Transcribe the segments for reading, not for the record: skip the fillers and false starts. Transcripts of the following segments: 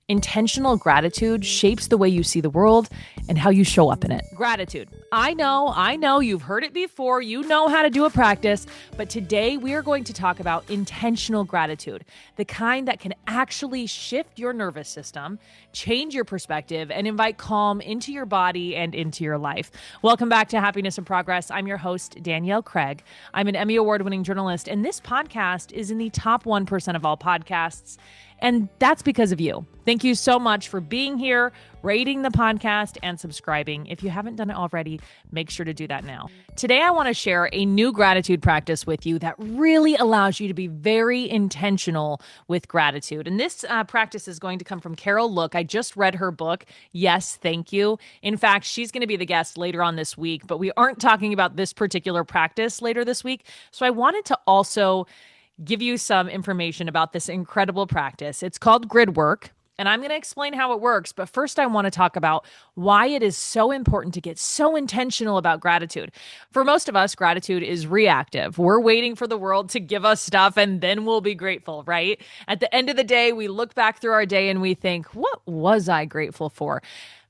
Intentional gratitude shapes the way you see the world and how you show up in it. Gratitude. I know, you've heard it before. You know how to do a practice, but today we are going to talk about intentional gratitude, the kind that can actually shift your nervous system, change your perspective, and invite calm into your body and into your life. Welcome back to Happiness in Progress. I'm your host, Danielle Craig. I'm an Emmy Award-winning journalist, and this podcast is in the top 1% of all podcasts. And that's because of you. Thank you so much for being here, rating the podcast, and subscribing. If you haven't done it already, make sure to do that now. Today, I want to share a new gratitude practice with you that really allows you to be very intentional with gratitude. And this practice is going to come from Carol Look. I just read her book, Yes, Thank You. In fact, she's going to be the guest later on this week, but we aren't talking about this particular practice later this week. So I wanted to also give you some information about this incredible practice. It's called Gridwork, and I'm going to explain how it works. But first, I want to talk about why it is so important to get so intentional about gratitude. For most of us, gratitude is reactive. We're waiting for the world to give us stuff, and then we'll be grateful, right? At the end of the day, we look back through our day and we think, what was I grateful for?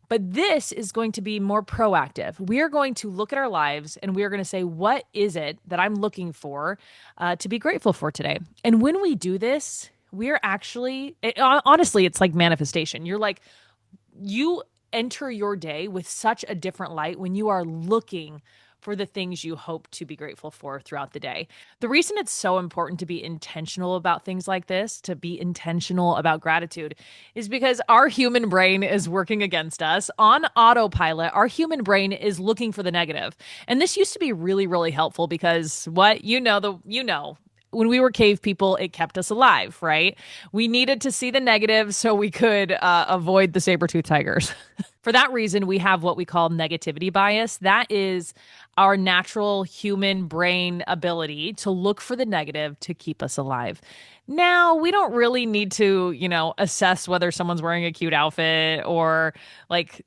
But this is going to be more proactive. We are going to look at our lives and we are going to say, what is it that I'm looking for to be grateful for today? And when we do this, we're actually, honestly, it's like manifestation. You enter your day with such a different light when you are looking for the things you hope to be grateful for throughout the day. The reason it's so important to be intentional about things like this, to be intentional about gratitude, is because our human brain is working against us. On autopilot, our human brain is looking for the negative. And this used to be really, really helpful because when we were cave people, it kept us alive, right? We needed to see the negative so we could avoid the saber-toothed tigers. For that reason, we have what we call negativity bias. That is our natural human brain ability to look for the negative to keep us alive. Now, we don't really need to, assess whether someone's wearing a cute outfit or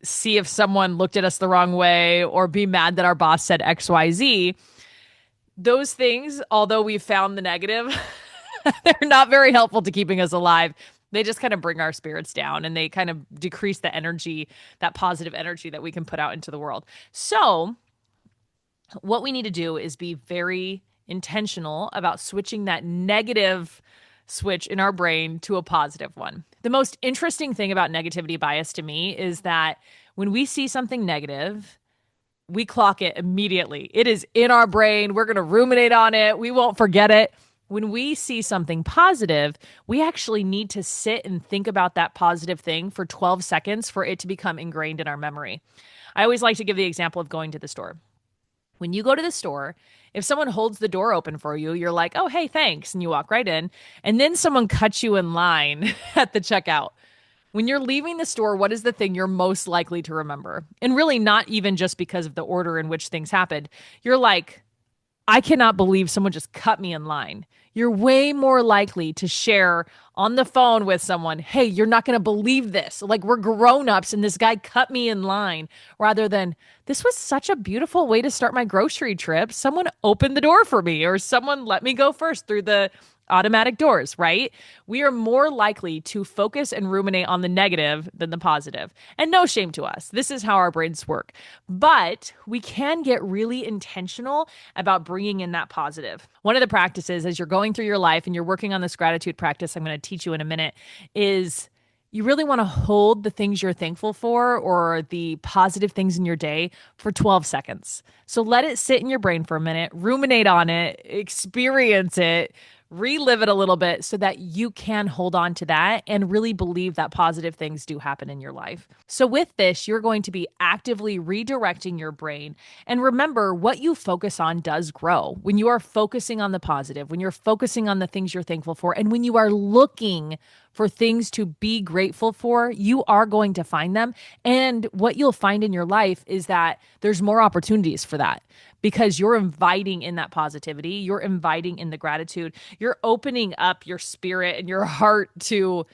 see if someone looked at us the wrong way or be mad that our boss said XYZ. Those things, although we've found the negative, they're not very helpful to keeping us alive. They just kind of bring our spirits down and they kind of decrease the energy, that positive energy that we can put out into the world. So what we need to do is be very intentional about switching that negative switch in our brain to a positive one. The most interesting thing about negativity bias to me is that when we see something negative, we clock it immediately. It is in our brain. We're going to ruminate on it. We won't forget it. When we see something positive, we actually need to sit and think about that positive thing for 12 seconds for it to become ingrained in our memory. I always like to give the example of going to the store. When you go to the store, if someone holds the door open for you, you're like, oh, hey, thanks. And you walk right in. And then someone cuts you in line at the checkout. When you're leaving the store, what is the thing you're most likely to remember? And really not even just because of the order in which things happened. You're like, I cannot believe someone just cut me in line. You're way more likely to share on the phone with someone, hey, you're not going to believe this. We're grown-ups and this guy cut me in line, rather than, this was such a beautiful way to start my grocery trip. Someone opened the door for me, or someone let me go first through the automatic doors, right? We are more likely to focus and ruminate on the negative than the positive. And no shame to us. This is how our brains work. But we can get really intentional about bringing in that positive. One of the practices as you're going through your life and you're working on this gratitude practice I'm going to teach you in a minute is you really want to hold the things you're thankful for or the positive things in your day for 12 seconds. So let it sit in your brain for a minute, ruminate on it, experience it, relive it a little bit so that you can hold on to that and really believe that positive things do happen in your life. So with this, you're going to be actively redirecting your brain. And remember, what you focus on does grow. When you are focusing on the positive, when you're focusing on the things you're thankful for, and when you are looking for things to be grateful for, you are going to find them. And what you'll find in your life is that there's more opportunities for that because you're inviting in that positivity. You're inviting in the gratitude. You're opening up your spirit and your heart to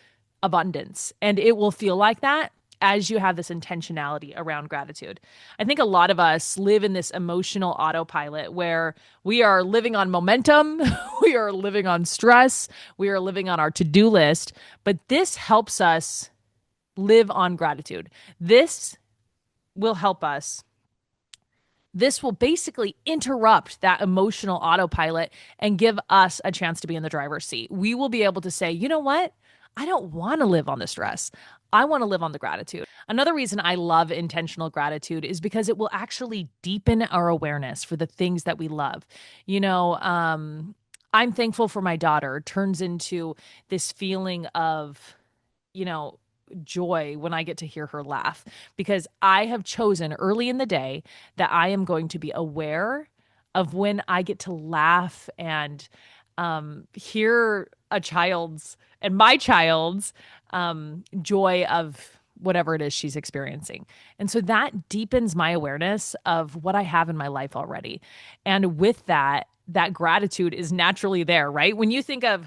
abundance. And it will feel like that as you have this intentionality around gratitude. I think a lot of us live in this emotional autopilot where we are living on momentum, we are living on stress, we are living on our to-do list, but this helps us live on gratitude. This will help us. This will basically interrupt that emotional autopilot and give us a chance to be in the driver's seat. We will be able to say, you know what? I don't want to live on the stress. I want to live on the gratitude. Another reason I love intentional gratitude is because it will actually deepen our awareness for the things that we love. I'm thankful for my daughter turns into this feeling of, you know, joy when I get to hear her laugh because I have chosen early in the day that I am going to be aware of when I get to laugh and hear a child's and my child's joy of whatever it is she's experiencing. And so that deepens my awareness of what I have in my life already. And with that, that gratitude is naturally there, right? When you think of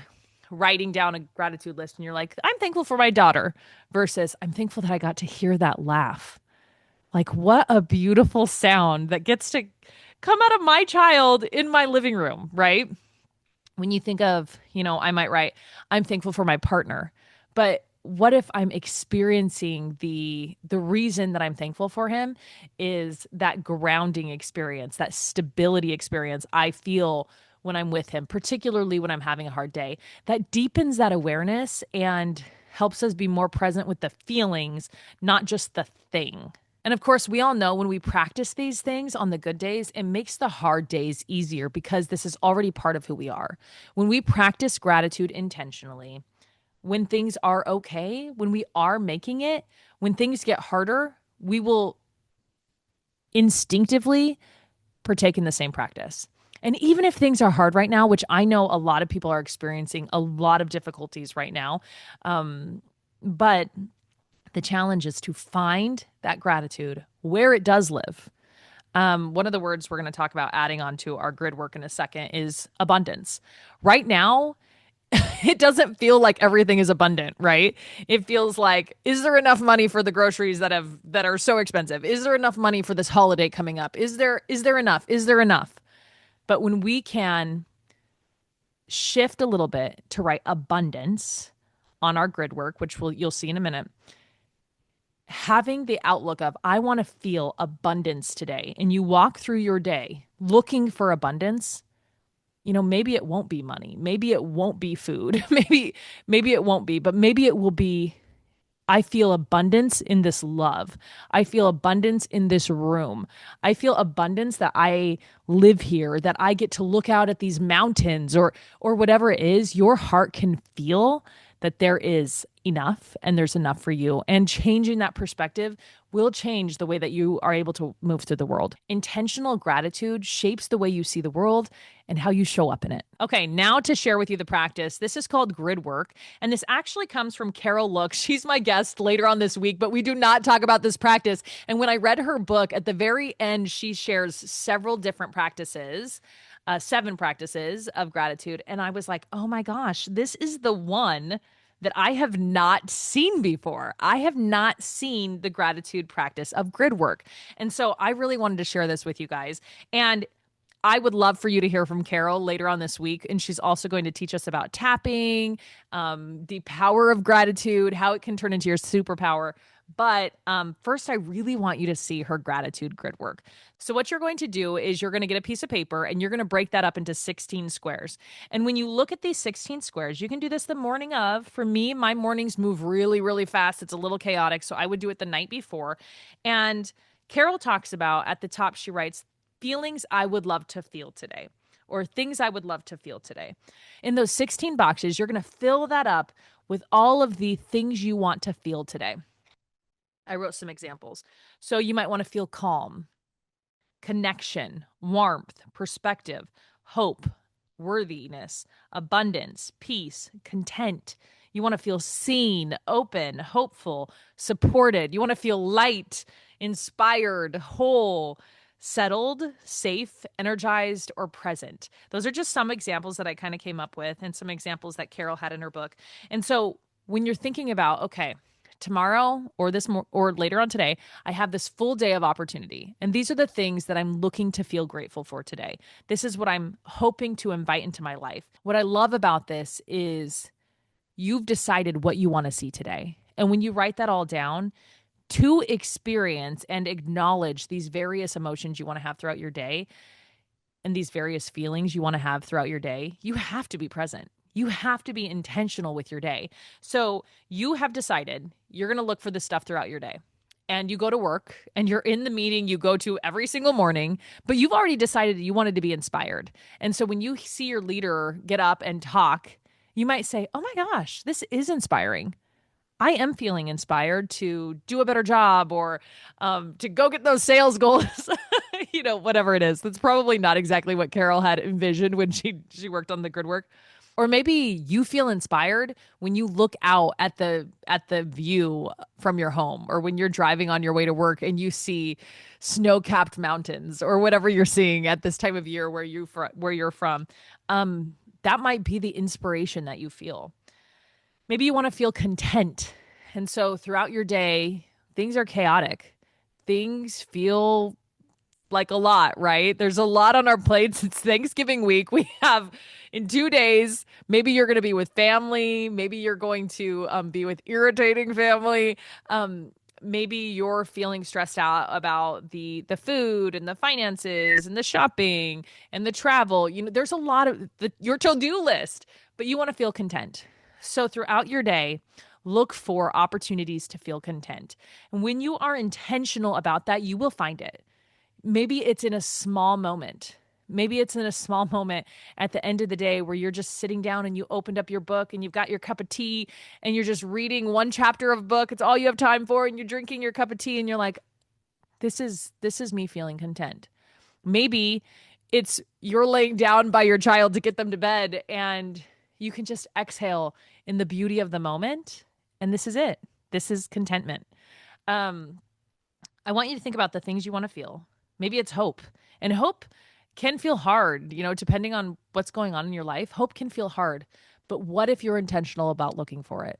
writing down a gratitude list and you're like, I'm thankful for my daughter versus I'm thankful that I got to hear that laugh. Like, what a beautiful sound that gets to come out of my child in my living room, right? When you think of, I might write, I'm thankful for my partner. But what if I'm experiencing the reason that I'm thankful for him is that grounding experience, that stability experience I feel when I'm with him, particularly when I'm having a hard day. That deepens that awareness and helps us be more present with the feelings, not just the thing. And of course, we all know when we practice these things on the good days, it makes the hard days easier because this is already part of who we are. When we practice gratitude intentionally, when things are okay, when we are making it, when things get harder, we will instinctively partake in the same practice. And even if things are hard right now, which I know a lot of people are experiencing a lot of difficulties right now, but the challenge is to find that gratitude where it does live. One of the words we're going to talk about adding on to our grid work in a second is abundance. Right now, it doesn't feel like everything is abundant, right? It feels like, is there enough money for the groceries that are so expensive? Is there enough money for this holiday coming up? Is there enough? Is there enough? But when we can shift a little bit to write abundance on our grid work, which you'll see in a minute, having the outlook of, I want to feel abundance today, and you walk through your day looking for abundance, maybe it won't be money. Maybe it won't be food. maybe it won't be, but maybe it will be, I feel abundance in this love. I feel abundance in this room. I feel abundance that I live here, that I get to look out at these mountains or whatever it is. Your heart can feel that there is enough and there's enough for you. And changing that perspective will change the way that you are able to move through the world. Intentional gratitude shapes the way you see the world and how you show up in it. Okay, now to share with you the practice. This is called Gridwork, and this actually comes from Carol Look. She's my guest later on this week, but we do not talk about this practice. And when I read her book, at the very end, she shares several different practices. 7 practices of gratitude. And I was like, oh my gosh, this is the one that I have not seen before. I have not seen the gratitude practice of Gridwork. And so I really wanted to share this with you guys. And I would love for you to hear from Carol later on this week. And she's also going to teach us about tapping, the power of gratitude, how it can turn into your superpower. But first, I really want you to see her gratitude grid work. So what you're going to do is you're going to get a piece of paper and you're going to break that up into 16 squares. And when you look at these 16 squares, you can do this the morning of. For me, my mornings move really, really fast. It's a little chaotic. So I would do it the night before. And Carol talks about, at the top, she writes, feelings I would love to feel today, or things I would love to feel today. In those 16 boxes, you're going to fill that up with all of the things you want to feel today. I wrote some examples. So you might want to feel calm, connection, warmth, perspective, hope, worthiness, abundance, peace, content. You want to feel seen, open, hopeful, supported. You want to feel light, inspired, whole, settled, safe, energized, or present. Those are just some examples that I kind of came up with and some examples that Carol had in her book. And so when you're thinking about, okay, tomorrow or or later on today, I have this full day of opportunity. And these are the things that I'm looking to feel grateful for today. This is what I'm hoping to invite into my life. What I love about this is you've decided what you want to see today. And when you write that all down, to experience and acknowledge these various emotions you want to have throughout your day and these various feelings you want to have throughout your day, you have to be present. You have to be intentional with your day. So you have decided you're going to look for this stuff throughout your day. And you go to work and you're in the meeting you go to every single morning, but you've already decided that you wanted to be inspired. And so when you see your leader get up and talk, you might say, oh my gosh, this is inspiring. I am feeling inspired to do a better job or to go get those sales goals, whatever it is. That's probably not exactly what Carol had envisioned when she worked on the Gridwork. Or maybe you feel inspired when you look out at the view from your home, or when you're driving on your way to work and you see snow-capped mountains or whatever you're seeing at this time of year where you're from. That might be the inspiration that you feel. Maybe you want to feel content. And so throughout your day, things are chaotic. Things feel like a lot, right? There's a lot on our plates. It's Thanksgiving week. We have in 2 days, maybe you're going to be with family. Maybe you're going to be with irritating family. Maybe you're feeling stressed out about the food and the finances and the shopping and the travel. There's a lot of your to-do list, but you want to feel content. So throughout your day, look for opportunities to feel content. And when you are intentional about that, you will find it. Maybe it's in a small moment. Maybe it's in a small moment at the end of the day where you're just sitting down and you opened up your book and you've got your cup of tea and you're just reading one chapter of a book. It's all you have time for, and you're drinking your cup of tea and you're like, this is me feeling content. Maybe it's you're laying down by your child to get them to bed and you can just exhale in the beauty of the moment. And this is it. This is contentment. I want you to think about the things you want to feel. Maybe it's hope. And hope can feel hard, depending on what's going on in your life. Hope can feel hard. But what if you're intentional about looking for it?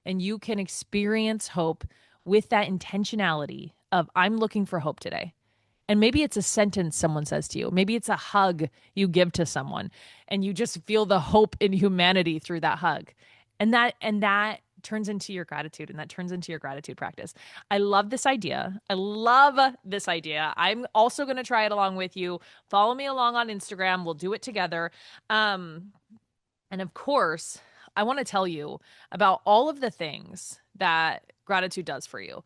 And you can experience hope with that intentionality of, I'm looking for hope today. And maybe it's a sentence someone says to you. Maybe it's a hug you give to someone and you just feel the hope in humanity through that hug. And that turns into your gratitude, and that turns into your gratitude practice. I love this idea. I'm also going to try it along with you. Follow me along on Instagram. We'll do it together. And of course, I want to tell you about all of the things that gratitude does for you.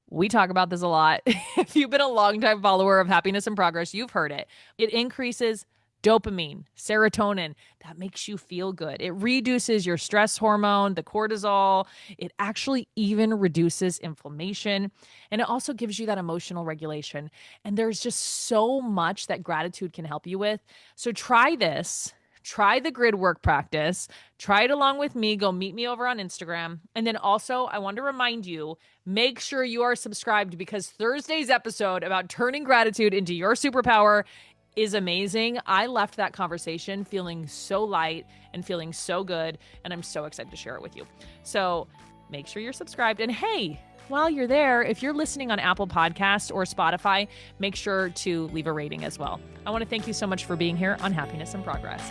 We talk about this a lot. If you've been a longtime follower of Happiness in Progress, you've heard it. It increases dopamine, serotonin. That makes you feel good. It reduces your stress hormone, the cortisol. It actually even reduces inflammation. And it also gives you that emotional regulation. And there's just so much that gratitude can help you with. So try this. Try the Gridwork practice. Try it along with me. Go meet me over on Instagram. And then also, I want to remind you, make sure you are subscribed, because Thursday's episode about turning gratitude into your superpower is amazing. I left that conversation feeling so light and feeling so good, and I'm so excited to share it with you. So make sure you're subscribed. And hey, while you're there, if you're listening on Apple Podcasts or Spotify, make sure to leave a rating as well. I want to thank you so much for being here on Happiness in Progress.